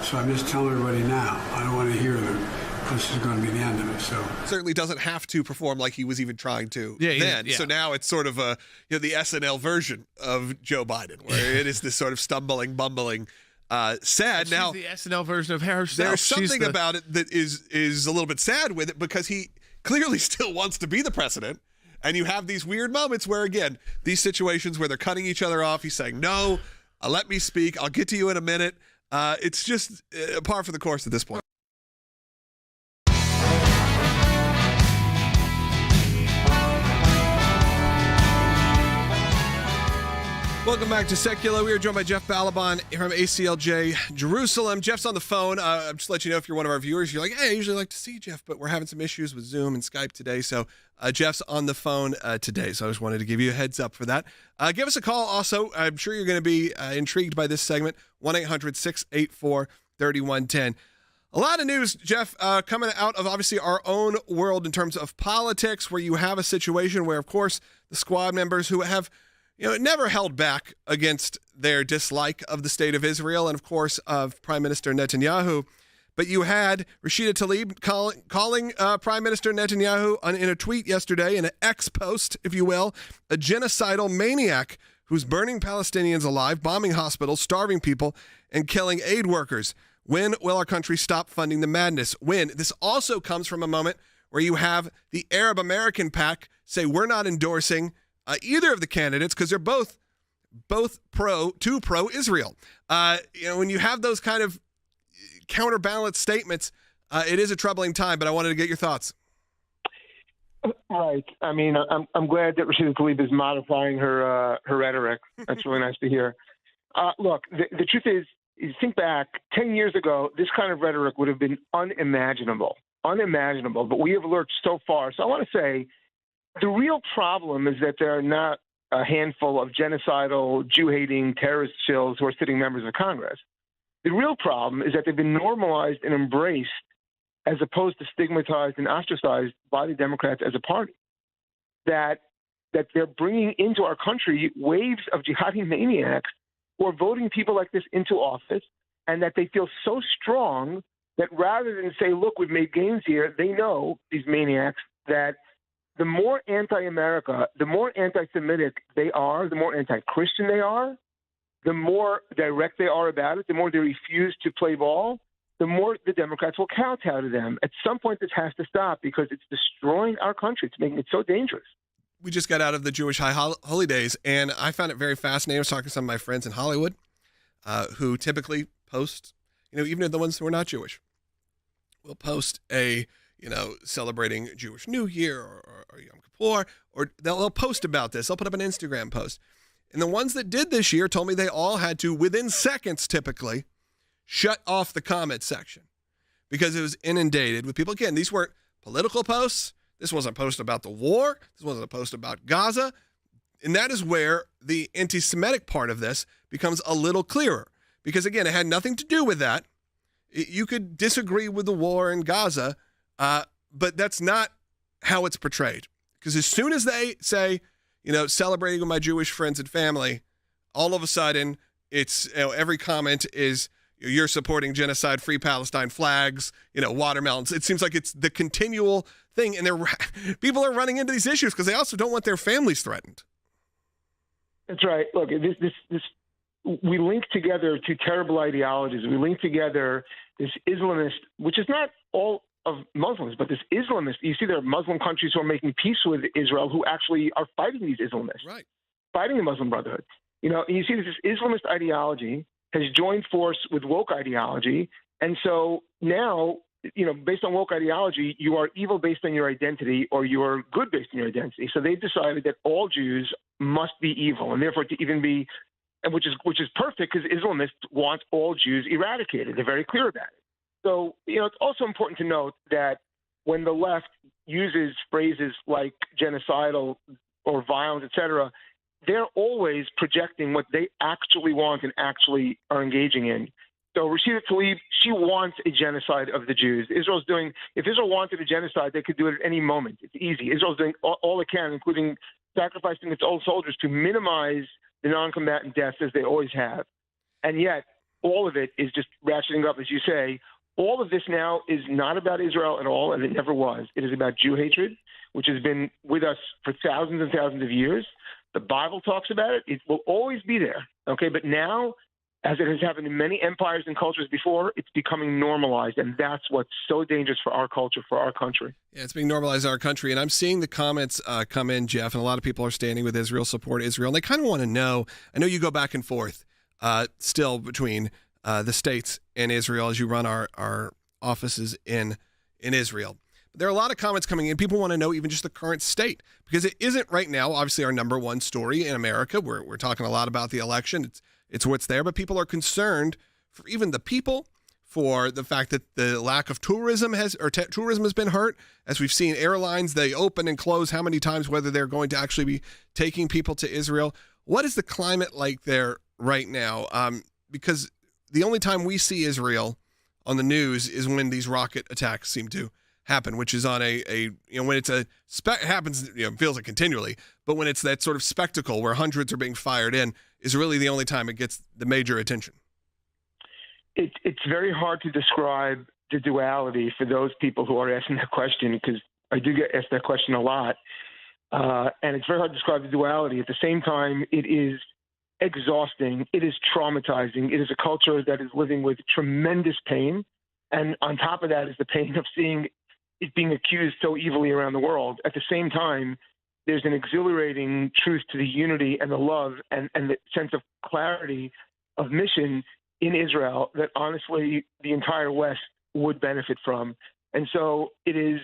So I'm just telling everybody now. I don't want to hear that this is going to be the end of it. So certainly doesn't have to perform like he was even trying to then. Yeah. So now it's sort of the SNL version of Joe Biden, where it is this sort of stumbling, bumbling. Sad. She's now the SNL version of herself. There's something about it that is a little bit sad with it, because he clearly still wants to be the president. And you have these weird moments where, again, these situations where they're cutting each other off. He's saying, no, let me speak. I'll get to you in a minute. It's just par for the course at this point. Welcome back to Secular. We are joined by Jeff Balaban from ACLJ Jerusalem. Jeff's on the phone. I'm just let you know, if you're one of our viewers, you're like, hey, I usually like to see Jeff, but we're having some issues with Zoom and Skype today. So Jeff's on the phone today. So I just wanted to give you a heads up for that. Give us a call also. I'm sure you're going to be intrigued by this segment. 1-800-684-3110. A lot of news, Jeff, coming out of obviously our own world in terms of politics, where you have a situation where, of course, the squad members who have never held back against their dislike of the state of Israel and, of course, of Prime Minister Netanyahu. But you had Rashida Tlaib calling Prime Minister Netanyahu in a tweet yesterday, in an X post, if you will, a genocidal maniac who's burning Palestinians alive, bombing hospitals, starving people, and killing aid workers. When will our country stop funding the madness? When? This also comes from a moment where you have the Arab American PAC say, we're not endorsing either of the candidates because they're both pro-Israel. When you have those kind of counterbalance statements, it is a troubling time, but I wanted to get your thoughts. Right. I mean, I'm glad that Rashida Tlaib is modifying her rhetoric. That's really nice to hear. Look, the truth is, you think back 10 years ago, this kind of rhetoric would have been unimaginable, but we have lurched so far. So I want to say, the real problem is that there are not a handful of genocidal, Jew-hating terrorist shills who are sitting members of Congress. The real problem is that they've been normalized and embraced as opposed to stigmatized and ostracized by the Democrats as a party. That they're bringing into our country waves of jihadi maniacs who are voting people like this into office, and that they feel so strong that rather than say, look, we've made gains here, they know, these maniacs, that the more anti-America, the more anti-Semitic they are, the more anti-Christian they are, the more direct they are about it, the more they refuse to play ball, the more the Democrats will kowtow to them. At some point, this has to stop because it's destroying our country. It's making it so dangerous. We just got out of the Jewish High Holy Days, and I found it very fascinating. I was talking to some of my friends in Hollywood who typically post, even the ones who are not Jewish, will post a celebrating Jewish New Year or Yom Kippur, or they'll post about this. They'll put up an Instagram post. And the ones that did this year told me they all had to, within seconds typically, shut off the comment section because it was inundated with people. Again, these weren't political posts. This wasn't a post about the war. This wasn't a post about Gaza. And that is where the anti-Semitic part of this becomes a little clearer. Because, again, it had nothing to do with that. You could disagree with the war in Gaza, but that's not how it's portrayed. Because as soon as they say, celebrating with my Jewish friends and family, all of a sudden it's, every comment is, you're supporting genocide, free Palestine flags, watermelons. It seems like it's the continual thing. And people are running into these issues because they also don't want their families threatened. That's right. Look, we link together two terrible ideologies. We link together this Islamist, which is not all of Muslims, but this Islamist. You see, there are Muslim countries who are making peace with Israel who actually are fighting these Islamists, right? Fighting the Muslim Brotherhood. You see this Islamist ideology has joined force with woke ideology. And so now, based on woke ideology, you are evil based on your identity or you are good based on your identity. So they've decided that all Jews must be evil, and therefore to even be, which is perfect because Islamists want all Jews eradicated. They're very clear about it. So, it's also important to note that when the left uses phrases like genocidal or violence, et cetera, they're always projecting what they actually want and actually are engaging in. So Rashida Tlaib, she wants a genocide of the Jews. If Israel wanted a genocide, they could do it at any moment. It's easy. Israel's doing all it can, including sacrificing its own soldiers to minimize the non-combatant deaths as they always have. And yet, all of it is just ratcheting up, as you say. All of this now is not about Israel at all, and it never was. It is about Jew hatred, which has been with us for thousands and thousands of years. The Bible talks about it. It will always be there, okay? But now, as it has happened in many empires and cultures before, it's becoming normalized, and that's what's so dangerous for our culture, for our country. Yeah, it's being normalized in our country, and I'm seeing the comments come in, Jeff, and a lot of people are standing with Israel, support Israel, and they kind of want to know. I know you go back and forth still between the states and Israel as you run our offices in Israel. There are a lot of comments coming in. People want to know even just the current state, because it isn't right now, obviously, our number one story in America. We're talking a lot about the election. It's what's there, but people are concerned for even the people, for the fact that the lack of tourism has been hurt. As we've seen airlines, they open and close how many times, whether they're going to actually be taking people to Israel. What is the climate like there right now? Because the only time we see Israel on the news is when these rocket attacks seem to happen, which is on when it's happens, feels like continually, but when it's that sort of spectacle where hundreds are being fired in is really the only time it gets the major attention. It's very hard to describe the duality for those people who are asking that question, because I do get asked that question a lot. And it's very hard to describe the duality. At the same time, it is exhausting. It is traumatizing. It is a culture that is living with tremendous pain. And on top of that is the pain of seeing it being accused so evilly around the world. At the same time, there's an exhilarating truth to the unity and the love and the sense of clarity of mission in Israel that honestly the entire West would benefit from. And so it is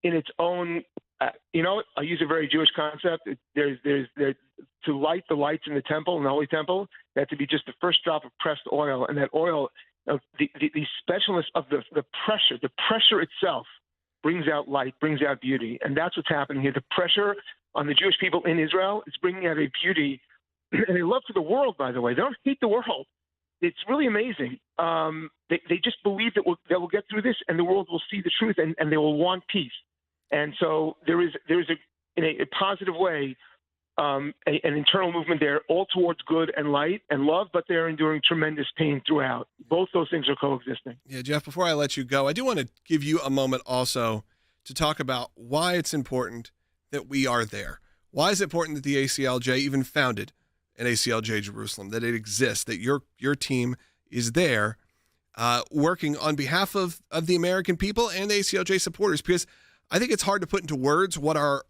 in its own, I'll use a very Jewish concept. There's to light the lights in the temple, in the Holy Temple, that to be just the first drop of pressed oil, and that oil, the specialness of the pressure itself brings out light, brings out beauty. And that's what's happening here. The pressure on the Jewish people in Israel is bringing out a beauty and a love for the world, by the way. They don't hate the world. It's really amazing. They just believe that they will get through this and the world will see the truth and they will want peace. And so there is in a positive way, an internal movement there, all towards good and light and love, but they're enduring tremendous pain throughout. Both those things are coexisting. Yeah, Jeff, before I let you go, I do want to give you a moment also to talk about why it's important that we are there. Why is it important that the ACLJ even founded an ACLJ Jerusalem, that it exists, that your team is there working on behalf of the American people and the ACLJ supporters? Because I think it's hard to put into words what our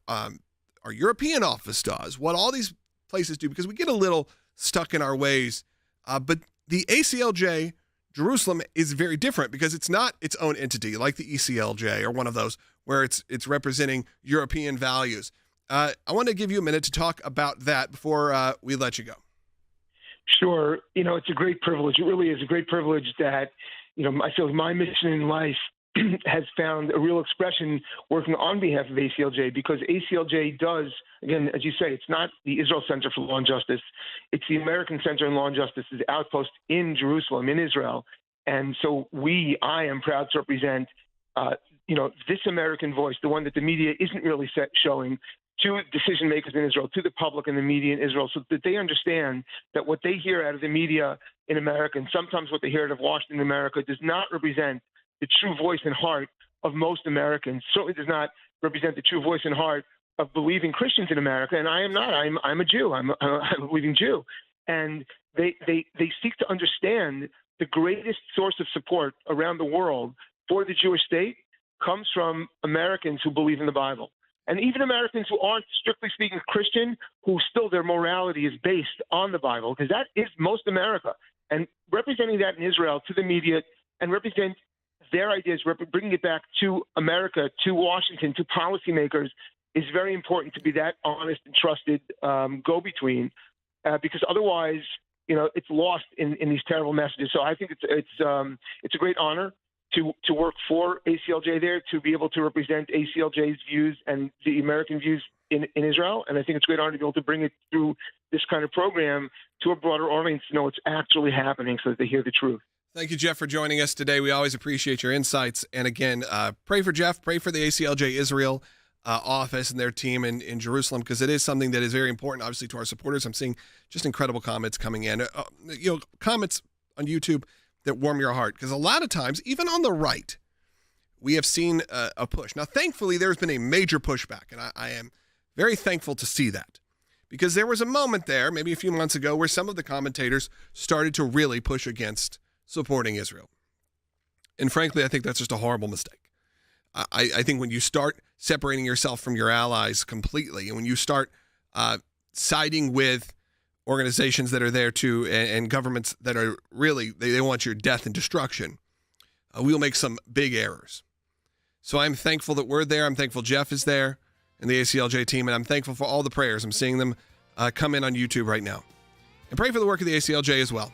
European office does, what all these places do, because we get a little stuck in our ways. But the ACLJ Jerusalem is very different because it's not its own entity like the ECLJ or one of those where it's representing European values. I want to give you a minute to talk about that before we let you go. Sure. It's a great privilege. It really is a great privilege that, I feel my mission in life has found a real expression working on behalf of ACLJ, because ACLJ does, again, as you say, it's not the Israel Center for Law and Justice. It's the American Center in Law and Justice's outpost in Jerusalem, in Israel. And so I am proud to represent, this American voice, the one that the media isn't really showing to decision makers in Israel, to the public and the media in Israel, so that they understand that what they hear out of the media in America, and sometimes what they hear out of Washington in America, does not represent the true voice and heart of most Americans. Certainly does not represent the true voice and heart of believing Christians in America. And I am not. I'm a Jew. I'm a believing Jew. And they seek to understand the greatest source of support around the world for the Jewish state comes from Americans who believe in the Bible. And even Americans who aren't strictly speaking Christian, who still their morality is based on the Bible, because that is most America. And representing that in Israel to the media and represent their ideas, bringing it back to America, to Washington, to policymakers, is very important to be that honest and trusted go-between, because otherwise, it's lost in these terrible messages. So I think it's a great honor to work for ACLJ there, to be able to represent ACLJ's views and the American views in Israel. And I think it's a great honor to be able to bring it through this kind of program to a broader audience to know what's actually happening so that they hear the truth. Thank you, Jeff, for joining us today. We always appreciate your insights. And again, pray for Jeff, pray for the ACLJ Israel office and their team in Jerusalem, because it is something that is very important, obviously, to our supporters. I'm seeing just incredible comments coming in, comments on YouTube that warm your heart, because a lot of times, even on the right, we have seen a push. Now, thankfully, there's been a major pushback, and I am very thankful to see that, because there was a moment there, maybe a few months ago, where some of the commentators started to really push against supporting Israel. And frankly, I think that's just a horrible mistake. I think when you start separating yourself from your allies completely, and when you start siding with organizations that are there too, and governments that are really, they want your death and destruction, we'll make some big errors. So I'm thankful that we're there. I'm thankful Jeff is there and the ACLJ team, and I'm thankful for all the prayers. I'm seeing them come in on YouTube right now. And pray for the work of the ACLJ as well.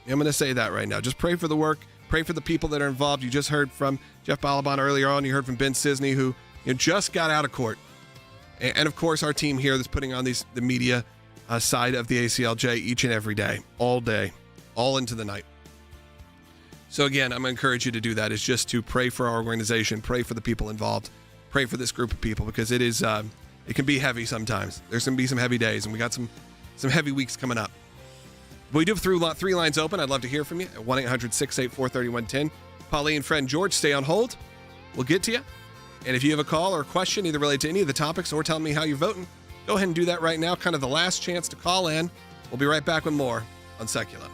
I'm going to say that right now. Just pray for the work. Pray for the people that are involved. You just heard from Jeff Balaban earlier on. You heard from Ben Cisney, who just got out of court. And of course, our team here that's putting on the media side of the ACLJ each and every day, all day, all into the night. So again, I'm going to encourage you to do that, is just to pray for our organization, pray for the people involved, pray for this group of people, because it is it can be heavy sometimes. There's going to be some heavy days, and we got some heavy weeks coming up. But we do have three lines open. I'd love to hear from you at 1-800-684-3110. Pauline, friend George, stay on hold. We'll get to you. And if you have a call or a question, either related to any of the topics or telling me how you're voting, go ahead and do that right now. Kind of the last chance to call in. We'll be right back with more on Secular.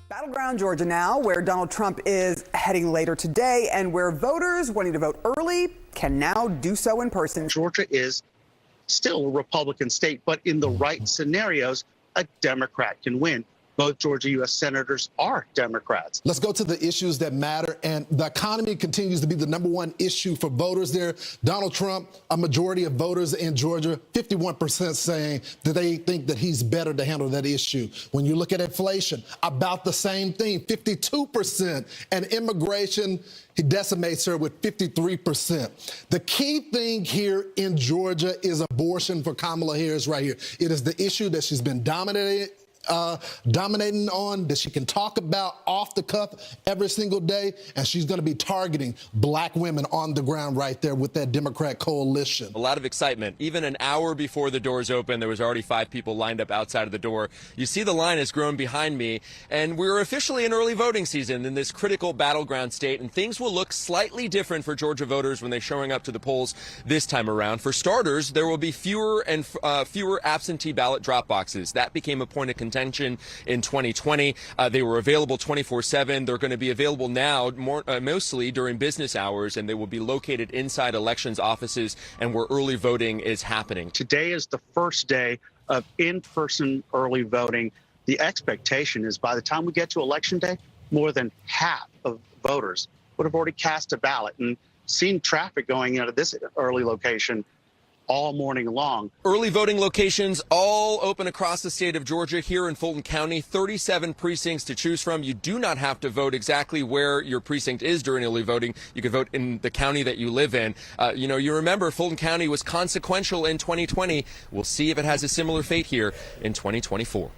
Battleground, Georgia now, where Donald Trump is heading later today and where voters wanting to vote early can now do so in person. Georgia is still a Republican state, but in the right scenarios, a Democrat can win. Both Georgia U.S. senators are Democrats. Let's go to the issues that matter. And the economy continues to be the number one issue for voters there. Donald Trump, a majority of voters in Georgia, 51% saying that they think that he's better to handle that issue. When you look at inflation, about the same thing, 52%. And immigration, he decimates her with 53%. The key thing here in Georgia is abortion for Kamala Harris right here. It is the issue that she's been dominating on, that she can talk about off the cuff every single day, and she's going to be targeting black women on the ground right there with that Democrat coalition. A lot of excitement. Even an hour before the doors opened, there was already 5 people lined up outside of the door. You see the line has grown behind me, and we're officially in early voting season in this critical battleground state, and things will look slightly different for Georgia voters when they're showing up to the polls this time around. For starters, there will be fewer and fewer absentee ballot drop boxes. That became a point of contention in 2020. They were available 24/7. They're going to be available now mostly during business hours, and they will be located inside elections offices and where early voting is happening. Today is the first day of in-person early voting. The expectation is by the time we get to Election Day, more than half of voters would have already cast a ballot, and seen traffic going into this early location all morning long. Early voting locations all open across the state of Georgia. Here in Fulton County, 37 precincts to choose from. You do not have to vote exactly where your precinct is during early voting. You can vote in the county that you live in. You remember Fulton County was consequential in 2020. We'll see if it has a similar fate here in 2024.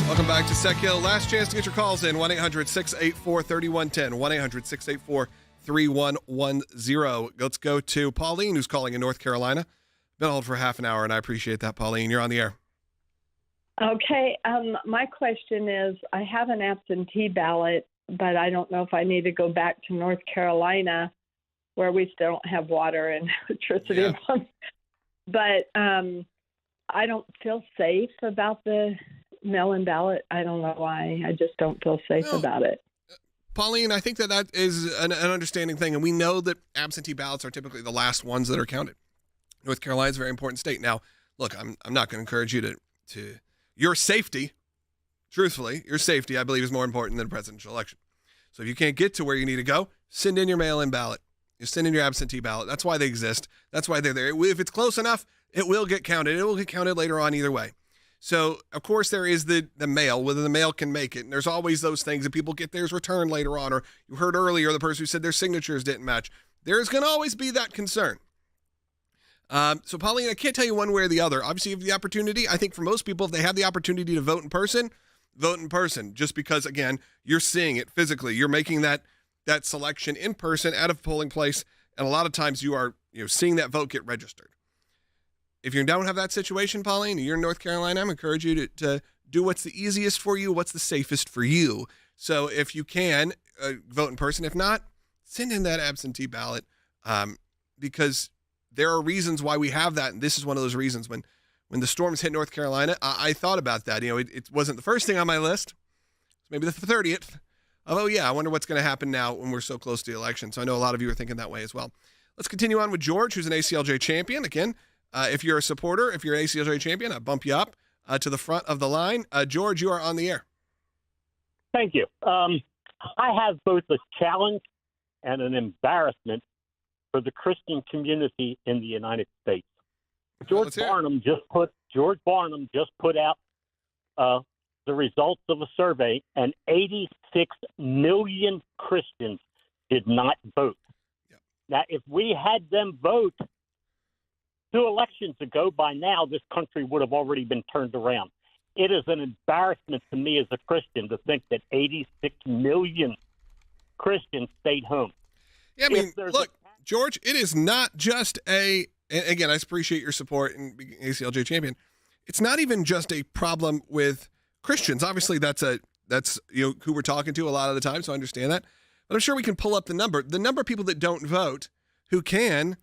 Welcome back to Sec Hill. Last chance to get your calls in. 1-800-684-3110. 1-800-684-3110. Let's go to Pauline, who's calling in North Carolina. Been on hold for half an hour, and I appreciate that, Pauline. You're on the air. Okay. My question is, I have an absentee ballot, but I don't know if I need to go back to North Carolina where we still don't have water and electricity. Yeah. But I don't feel safe about the mail-in ballot. I don't know why. I just don't feel safe about it. Pauline, I think that is an understanding thing, and we know that absentee ballots are typically the last ones that are counted. North Carolina is a very important state. Now, look, I'm not going to encourage you to your safety. Truthfully, your safety, I believe, is more important than a presidential election. So if you can't get to where you need to go, send in your mail-in ballot. You send in your absentee ballot. That's why they exist. That's why they're there. If it's close enough, it will get counted. It will get counted later on either way. So, of course, there is the mail, whether the mail can make it. And there's always those things that people get theirs returned later on. Or you heard earlier the person who said their signatures didn't match. There's going to always be that concern. So, Pauline, I can't tell you one way or the other. Obviously, you have the opportunity. I think for most people, if they have the opportunity to vote in person, vote in person. Just because, again, you're seeing it physically. You're making that selection in person at a polling place. And a lot of times you are seeing that vote get registered. If you don't have that situation, Pauline, and you're in North Carolina, I'm encouraging you to do what's the easiest for you, what's the safest for you. So if you can, vote in person. If not, send in that absentee ballot because there are reasons why we have that. And this is one of those reasons. When the storms hit North Carolina, I thought about that. It wasn't the first thing on my list. Maybe the 30th. Oh, yeah, I wonder what's going to happen now when we're so close to the election. So I know a lot of you are thinking that way as well. Let's continue on with George, who's an ACLJ champion. Again, if you're a supporter, if you're an ACLJ champion, I'll bump you up to the front of the line. George, you are on the air. Thank you. I have both a challenge and an embarrassment for the Christian community in the United States. George Barnum just put out the results of a survey, and 86 million Christians did not vote. Yep. Now, if we had them vote 2 elections ago, by now, this country would have already been turned around. It is an embarrassment to me as a Christian to think that 86 million Christians stayed home. Yeah, I mean, look, George, it is not just and again, I appreciate your support in being ACLJ champion. It's not even just a problem with Christians. Obviously, that's who we're talking to a lot of the time, so I understand that. But I'm sure we can pull up the number. The number of people that don't vote who can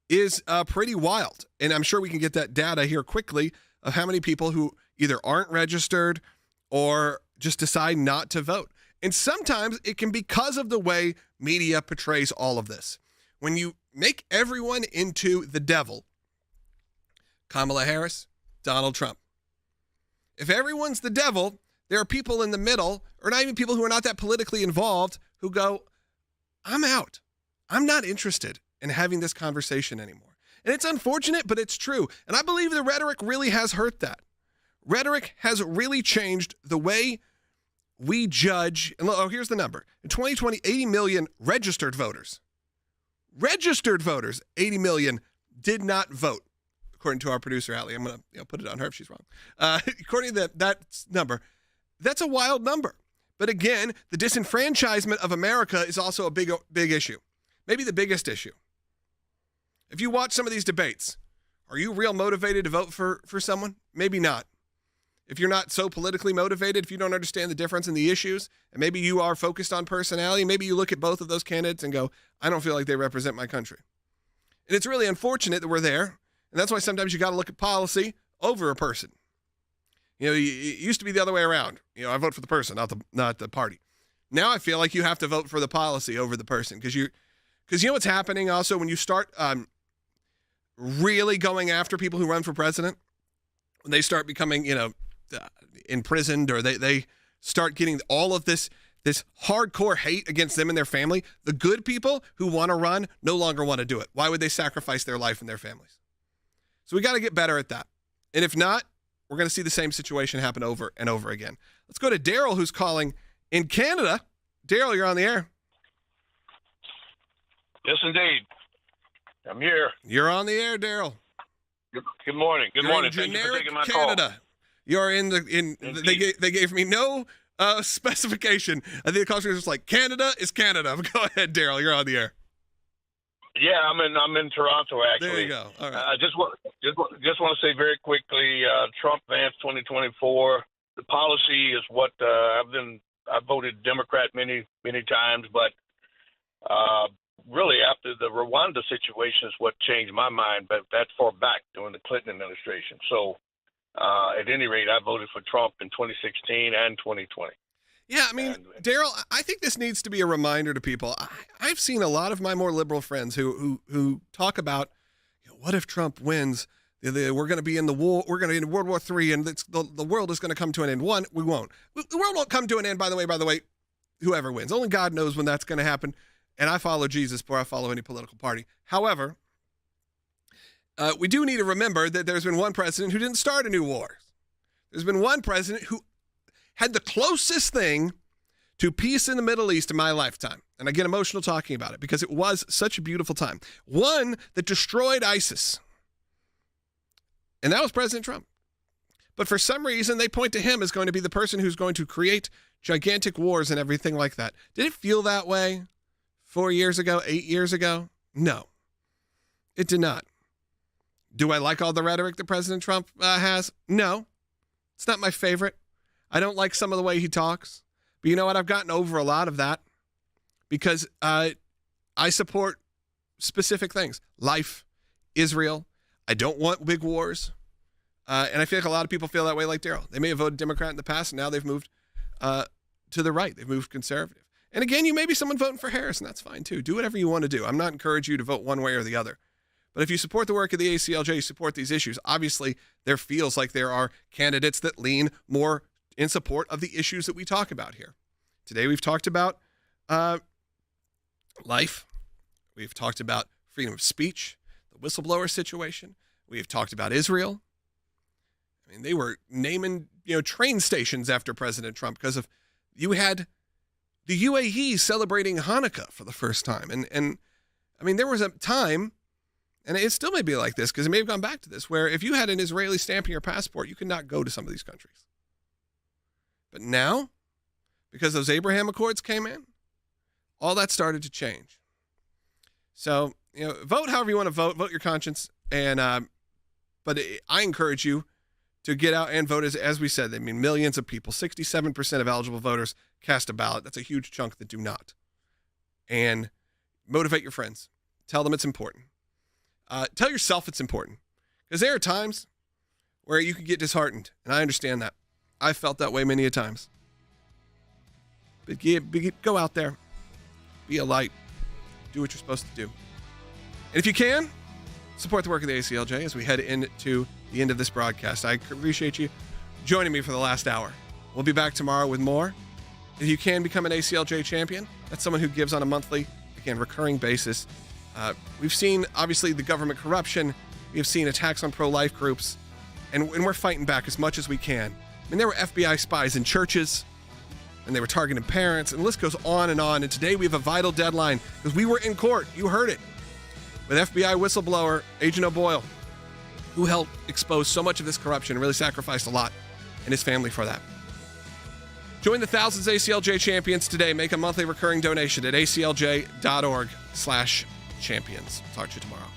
is pretty wild. And I'm sure we can get that data here quickly of how many people who either aren't registered or just decide not to vote. And sometimes it can be because of the way media portrays all of this. When you make everyone into the devil, Kamala Harris, Donald Trump. If everyone's the devil, there are people in the middle, or not even people who are not that politically involved, who go, I'm out. I'm not interested in having this conversation anymore. And it's unfortunate, but it's true. And I believe the rhetoric really has hurt that. Rhetoric has really changed the way we judge. And here's the number. In 2020, 80 million registered voters. Registered voters, 80 million did not vote, according to our producer, Allie. I'm going to put it on her if she's wrong. According to that number, that's a wild number. But again, the disenfranchisement of America is also a big issue. Maybe the biggest issue. If you watch some of these debates, are you real motivated to vote for someone? Maybe not. If you're not so politically motivated, if you don't understand the difference in the issues, and maybe you are focused on personality, maybe you look at both of those candidates and go, I don't feel like they represent my country. And it's really unfortunate that we're there. And that's why sometimes you got to look at policy over a person. It used to be the other way around. I vote for the person, not the party. Now I feel like you have to vote for the policy over the person because you know what's happening also when you start really going after people who run for president, when they start becoming, imprisoned, or they start getting all of this this hardcore hate against them and their family, the good people who want to run no longer want to do it. Why would they sacrifice their life and their families? So we got to get better at that. And if not, we're going to see the same situation happen over and over again. Let's go to Daryl, who's calling in Canada. Daryl, you're on the air. Yes, indeed. I'm here. You're on the air, Daryl. Good morning. Good morning. Thank you for taking my Canada. call. You're in they gave me no specification. I think the caller was like, Canada is Canada. Go ahead, Daryl. You're on the air. Yeah, I'm in Toronto, actually. There you go. All right. I just want to say very quickly, Trump Vance 2024. The policy is what I voted Democrat many times, but really after the Rwanda situation is what changed my mind. But that's far back during the Clinton administration. So at any rate, I voted for Trump in 2016 and 2020. Yeah, I mean, Daryl, I think this needs to be a reminder to people. I've seen a lot of my more liberal friends who talk about, what if Trump wins? We're going to be in the war. We're going to be in World War III, and the world is going to come to an end. One, we won't. The world won't come to an end. By the way, whoever wins, only God knows when that's going to happen. And I follow Jesus before I follow any political party. However, we do need to remember that there's been one president who didn't start a new war. There's been one president who had the closest thing to peace in the Middle East in my lifetime. And I get emotional talking about it because it was such a beautiful time. One that destroyed ISIS. And that was President Trump. But for some reason, they point to him as going to be the person who's going to create gigantic wars and everything like that. Did it feel that way 4 years ago, 8 years ago? No, it did not. Do I like all the rhetoric that President Trump has? No, it's not my favorite. I don't like some of the way he talks. But you know what? I've gotten over a lot of that because I support specific things. Life, Israel. I don't want big wars. And I feel like a lot of people feel that way like Daryl. They may have voted Democrat in the past, and now they've moved to the right. They've moved conservative. And again, you may be someone voting for Harris, and that's fine too. Do whatever you want to do. I'm not encouraging you to vote one way or the other. But if you support the work of the ACLJ, you support these issues. Obviously, there feels like there are candidates that lean more in support of the issues that we talk about here. Today, we've talked about life. We've talked about freedom of speech, the whistleblower situation. We've talked about Israel. I mean, they were naming, train stations after President Trump because of you had the UAE celebrating Hanukkah for the first time. And I mean, there was a time, and it still may be like this because it may have gone back to this, where if you had an Israeli stamp in your passport, you could not go to some of these countries. But now, because those Abraham Accords came in, all that started to change. So, vote however you want to vote your conscience. And but I encourage you to get out and vote. As we said, I mean, millions of people, 67% of eligible voters cast a ballot. That's a huge chunk that do not. And motivate your friends. Tell them it's important. Tell yourself it's important. Because there are times where you can get disheartened, and I understand that. I've felt that way many a times. But go out there. Be a light. Do what you're supposed to do. And if you can, support the work of the ACLJ as we head into the end of this broadcast. I appreciate you joining me for the last hour. We'll be back tomorrow with more. If you can become an ACLJ champion, that's someone who gives on a monthly, again, recurring basis. We've seen, obviously, the government corruption. We've seen attacks on pro-life groups. And we're fighting back as much as we can. I mean, there were FBI spies in churches, and they were targeting parents, and the list goes on. And today we have a vital deadline because we were in court. You heard it. With FBI whistleblower Agent O'Boyle, who helped expose so much of this corruption and really sacrificed a lot, and his family for that. Join the thousands of ACLJ champions today. Make a monthly recurring donation at aclj.org/champions. Talk to you tomorrow.